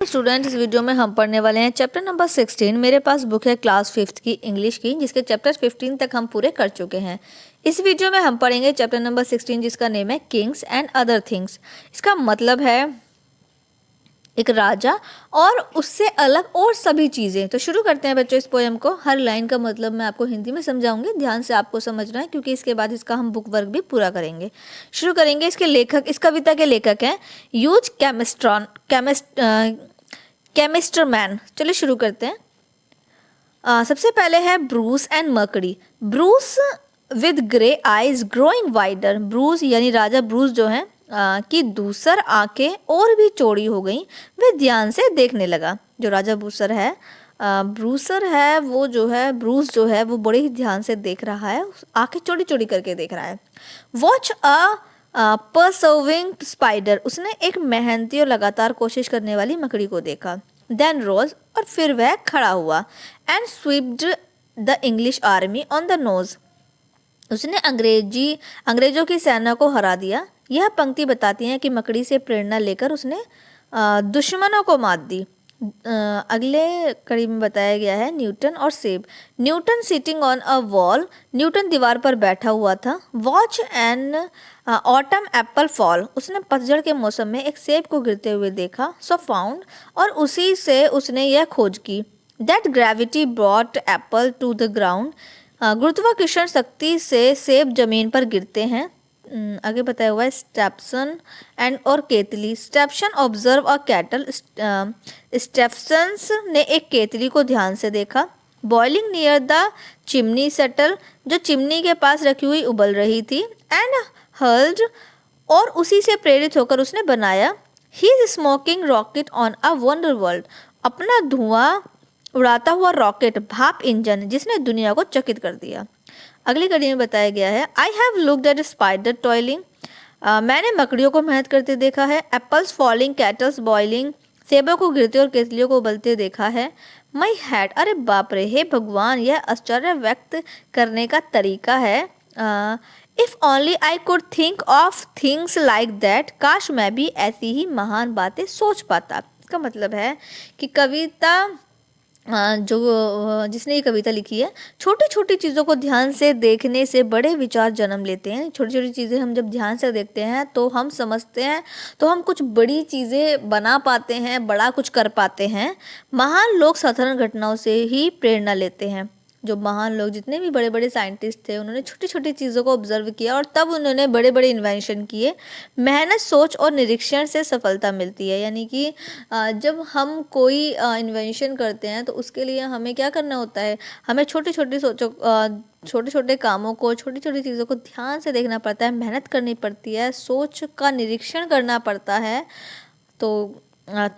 Student, इस video में हम पढ़ने वाले हैं चैप्टर नंबर 16। मेरे पास बुक है क्लास 5th की इंग्लिश की, जिसके चैप्टर 15 तक हम पूरे कर चुके हैं। इस वीडियो में हम पढ़ेंगे चैप्टर नंबर 16, जिसका नेम है किंग्स एंड अदर थिंग्स। इसका मतलब है एक राजा और उससे अलग और सभी चीज़ें। तो शुरू करते हैं बच्चों इस पोएम को। हर लाइन का मतलब मैं आपको हिंदी में समझाऊंगी, ध्यान से आपको समझना है, क्योंकि इसके बाद इसका हम बुक वर्क भी पूरा करेंगे। शुरू करेंगे। इसके लेखक, इस कविता के लेखक हैं ह्यूज केमिस्टरमैन। चलिए शुरू करते हैं। सबसे पहले है Bruce and mercury. Bruce with grey eyes growing wider. Bruce यानी राजा ब्रूस जो है कि दूसर आंखें और भी चौड़ी हो गई, वे ध्यान से देखने लगा। जो राजा ब्रूसर है, ब्रूसर है वो जो है, ब्रूस जो है वो बड़े ही ध्यान से देख रहा है, आंखें चौड़ी चौड़ी करके देख रहा है। Watch persevering spider. उसने एक मेहनती और लगातार कोशिश करने वाली मकड़ी को देखा। देन रोज, और फिर वह खड़ा हुआ। And swept the English army on the nose. उसने अंग्रेजों की सेना को हरा दिया। यह पंक्ति बताती है कि मकड़ी से प्रेरणा लेकर उसने दुश्मनों को मात दी। अगले कड़ी में बताया गया है न्यूटन और सेब। Newton sitting on a wall. Newton दीवार पर बैठा हुआ था। Watch an autumn Apple fall. उसने पतझड़ के मौसम में एक सेब को गिरते हुए देखा। सो फाउंड, और उसी से उसने यह खोज की। That gravity brought apple to the ground. गुरुत्वाकर्षण शक्ति से सेब जमीन पर गिरते हैं। आगे बताया हुआ है स्टेप्सन एंड और केतली। स्टेप्सन ऑब्जर्व अ कैटल। स्टेप्सन्स ने एक केतली को ध्यान से देखा। Boiling near the chimney settle. जो चिमनी के पास रखी हुई उबल रही थी। एंड हर्ल्ड, और उसी से प्रेरित होकर उसने बनाया। He is smoking rocket on a wonder world. अपना धुआं उड़ाता हुआ रॉकेट, भाप इंजन, जिसने दुनिया को चकित कर दिया। अगली कड़ी में बताया गया है I have looked at spider toiling. मैंने मकड़ियों को मेहनत करते देखा है। Apples falling, kettles boiling. सेबों को गिरते और केतलियों को उबलते देखा है। माई हैड, अरे बाप रे, हे भगवान, यह आश्चर्य व्यक्त करने का तरीका है। If only I could think of things like that. काश मैं भी ऐसी ही महान बातें सोच पाता। इसका मतलब है कि कविता जिसने ये कविता लिखी है, छोटी छोटी चीज़ों को ध्यान से देखने से बड़े विचार जन्म लेते हैं। छोटी छोटी चीज़ें हम जब ध्यान से देखते हैं तो हम समझते हैं, तो हम कुछ बड़ी चीज़ें बना पाते हैं, बड़ा कुछ कर पाते हैं। महान लोग साधारण घटनाओं से ही प्रेरणा लेते हैं। जो महान लोग, जितने भी बड़े बड़े साइंटिस्ट थे, उन्होंने छोटी छोटी चीज़ों को ऑब्जर्व किया और तब उन्होंने बड़े बड़े इन्वेंशन किए। मेहनत, सोच और निरीक्षण से सफलता मिलती है। यानी कि जब हम कोई इन्वेंशन करते हैं तो उसके लिए हमें क्या करना होता है, हमें छोटे छोटे कामों को, छोटी छोटी चीज़ों को ध्यान से देखना पड़ता है, मेहनत करनी पड़ती है, सोच का निरीक्षण करना पड़ता है, तो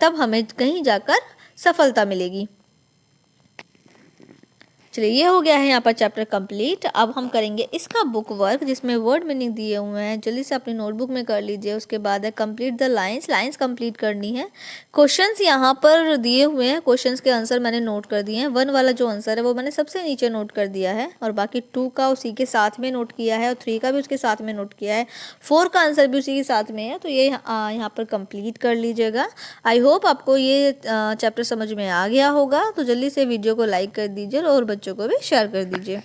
तब हमें कहीं जाकर सफलता मिलेगी। चलिए, ये हो गया है यहाँ पर चैप्टर कंप्लीट। अब हम करेंगे इसका बुक वर्क, जिसमें वर्ड मीनिंग दिए हुए हैं। जल्दी से अपनी नोटबुक में कर लीजिए। उसके बाद है complete the lines. Lines complete करनी है। क्वेश्चंस यहाँ पर दिए हुए हैं, क्वेश्चंस के आंसर मैंने नोट कर दिए हैं। 1 वाला जो आंसर है वो मैंने सबसे नीचे नोट कर दिया है, और बाकी 2 का उसी के साथ में नोट किया है, और 3 का भी उसके साथ में नोट किया है। 4 का आंसर भी उसी के साथ में है। तो ये यहाँ पर कंप्लीट कर लीजिएगा। आई होप आपको ये चैप्टर समझ में आ गया होगा। तो जल्दी से वीडियो को लाइक कर दीजिए और बच्चों को भी शेयर कर दीजिए।